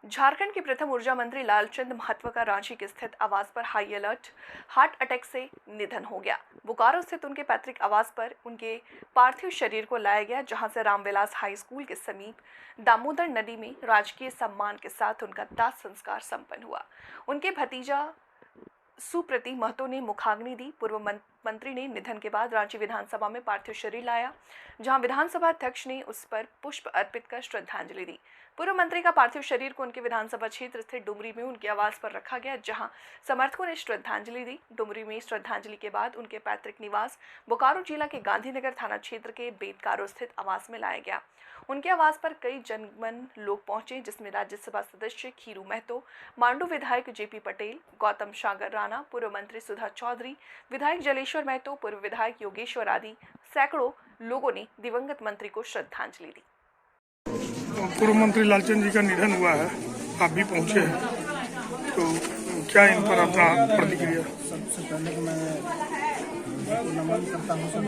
झारखंड के प्रथम ऊर्जा मंत्री लालचंद महतो का रांची के स्थित आवास पर हाई अलर्ट हार्ट अटैक से निधन हो गया। बोकारो स्थित उनके पैतृक आवास पर उनके पार्थिव शरीर को लाया गया, जहां से रामविलास हाई स्कूल के समीप दामोदर नदी में राजकीय सम्मान के साथ उनका दाह संस्कार संपन्न हुआ। उनके भतीजा सुप्रति महतो ने मुखाग्नि दी। पूर्व मंत्री ने निधन के बाद रांची विधानसभा में पार्थिव शरीर लाया, जहां विधानसभा अध्यक्ष ने उस पर पुष्प अर्पित कर श्रद्धांजलि दी। पूर्व मंत्री का पार्थिव शरीर को उनके विधानसभा क्षेत्र स्थित डुमरी में उनके आवास पर रखा गया, जहां समर्थकों ने श्रद्धांजलि दी। डुमरी में श्रद्धांजलि के बाद उनके पैतृक निवास बोकारो जिला के गांधीनगर थाना क्षेत्र के बेतकारो स्थित आवास में लाया गया। उनके आवास पर कई जनगण लोग पहुंचे, जिसमें राज्यसभा सदस्य खीरू महतो, मांडू विधायक जेपी पटेल, गौतम सागर राणा, पूर्व मंत्री सुधा चौधरी, विधायक जलेश्वर महतो, पूर्व विधायक योगेश्वर आदि सैकड़ों लोगों ने दिवंगत मंत्री को श्रद्धांजलि दी। पूर्व मंत्री लालचंद जी का निधन हुआ है, आप भी पहुंचे हैं, तो क्या इन पर अपना प्रतिक्रिया? सबसे पहले तो मैं नमन करता हूँ, सब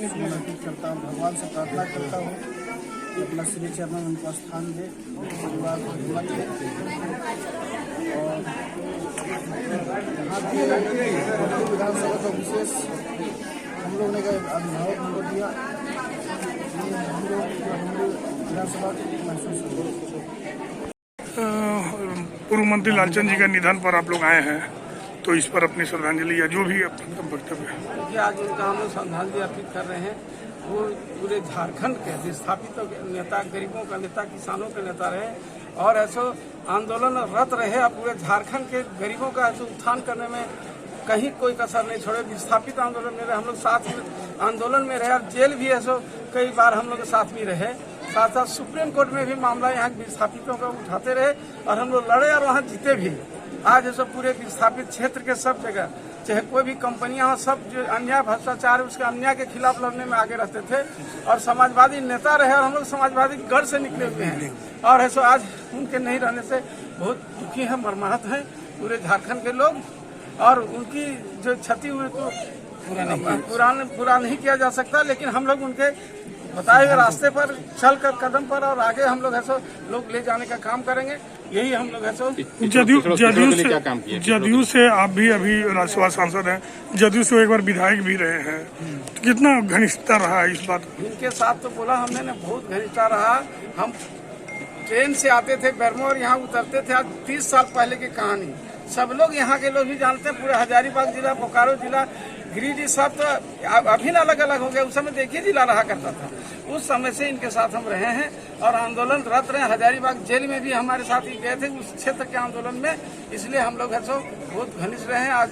समर्पित करता हूँ, भगवान से प्रार्थना करता हूँ कि अपना श्री चरण उनको स्थान दे, परिवार को हिम्मत दे। और यहाँ विधानसभा का विशेष हम लोग ने अभिभावक नंबर दिया, हम लोग विधानसभा को महसूस पूर्व मंत्री लालचंद जी का निधन पर आप लोग आए हैं, तो इस पर अपनी श्रद्धांजलि या जो भी अपना वक्तव्य है। आज उनका हम लोग श्रद्धांजलि अर्पित कर रहे हैं। वो पूरे झारखंड के विस्थापित नेता, गरीबों का नेता, किसानों के नेता रहे और ऐसा आंदोलनरत रहे। और पूरे झारखंड के गरीबों का ऐसे उत्थान करने में कहीं कोई कसर नहीं छोड़े। विस्थापित आंदोलन में रहे, हम लोग साथ में आंदोलन में रहे और जेल भी ऐसा कई बार हम लोग के साथ में रहे। साथ साथ सुप्रीम कोर्ट में भी मामला यहाँ विस्थापितों का उठाते रहे और हम लोग लड़े और वहाँ जीते भी। आज ऐसा पूरे विस्थापित क्षेत्र के सब जगह, चाहे कोई भी कंपनियां हो, सब जो अन्याय भ्रष्टाचार उसके अन्याय के खिलाफ लड़ने में आगे रहते थे और समाजवादी नेता रहे और हम लोग समाजवादी गढ़ से निकले हुए हैं। और ऐसा आज उनके नहीं रहने से बहुत दुखी है, मर्माहत है पूरे झारखंड के लोग। और उनकी जो क्षति हुई तो पूरा नहीं किया जा सकता, लेकिन हम लोग उनके बताए हुए रास्ते पर चल कर कदम पर और आगे हम लोग ऐसा लोग ले जाने का काम करेंगे। यही हम लोग ऐसा जदयू से आप भी अभी राज्यसभा सांसद हैं, जदयू से एक बार विधायक भी रहे हैं, तो कितना घनिष्ठता रहा इस बात? इनके साथ तो बोला हमने ने बहुत घनिष्ठता रहा। हम ट्रेन से आते थे बेरमोर, यहाँ उतरते थे। आज 30 साल पहले की कहानी सब लोग यहाँ के लोग भी जानते हैं। पूरे हजारीबाग जिला, बोकारो जिला, गिरिडीह सब तो अभी अलग अलग हो गया। उस समय देखिए जिला रहा करता था, उस समय से इनके साथ हम रहे हैं और आंदोलन रत रहे। हजारीबाग जेल में भी हमारे साथ ही गए थे उस क्षेत्र के आंदोलन में, इसलिए हम लोग ऐसा बहुत घनिष्ठ रहे हैं। आज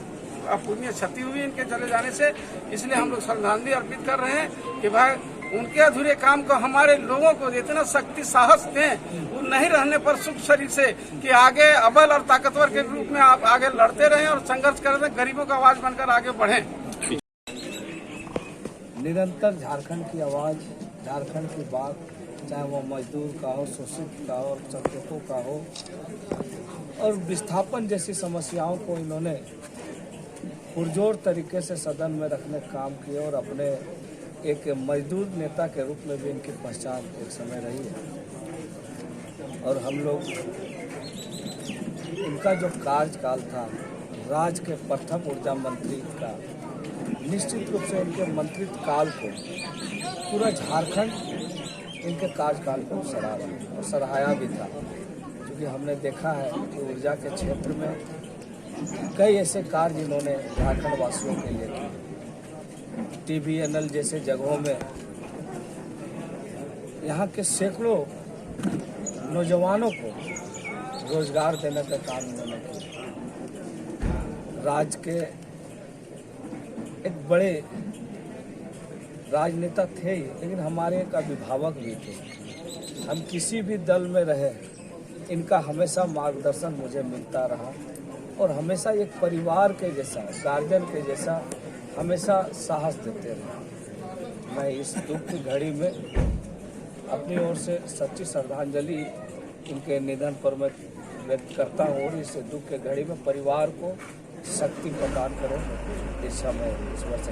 अपूर्णीय क्षति हुई इनके चले जाने से, इसलिए हम लोग श्रद्धांजलि अर्पित कर रहे हैं कि भाई उनके अधूरे काम को हमारे लोगों को इतना शक्ति साहस दें, वो नहीं रहने पर सुख शरीर से कि आगे अबल और ताकतवर के रूप में आप आगे लड़ते रहें और संघर्ष करें, गरीबों का आवाज बनकर आगे बढ़ें। निरंतर झारखंड की आवाज़, झारखंड की बात, चाहे वो मजदूर का हो, शोषित का हो, संरक्षकों का हो, और विस्थापन जैसी समस्याओं को इन्होंने पुरजोर तरीके से सदन में रखने का काम किया और अपने एक मजदूर नेता के रूप में भी इनकी पहचान एक समय रही है। और हम लोग इनका जो कार्यकाल था राज्य के प्रथम ऊर्जा मंत्री का, निश्चित रूप से इनके मंत्रित्व काल को पूरा झारखंड इनके कार्यकाल को सराहा और सराहाया भी था, क्योंकि हमने देखा है कि ऊर्जा के क्षेत्र में कई ऐसे कार्य इन्होंने झारखंड वासियों के लिए किए। TBNL जैसे जगहों में यहाँ के सैकड़ों नौजवानों को रोजगार देने का काम इन्होंने किया। राज्य के एक बड़े राजनेता थे ही, लेकिन हमारे एक अभिभावक भी थे। हम किसी भी दल में रहे, इनका हमेशा मार्गदर्शन मुझे मिलता रहा और हमेशा एक परिवार के जैसा, गार्जियन के जैसा हमेशा साहस देते रहे। मैं इस दुख की घड़ी में अपनी ओर से सच्ची श्रद्धांजलि इनके निधन पर मैं व्यक्त करता हूँ और इस दुख के घड़ी में परिवार को शक्ति प्रदान करें, इस समय ईश्वर से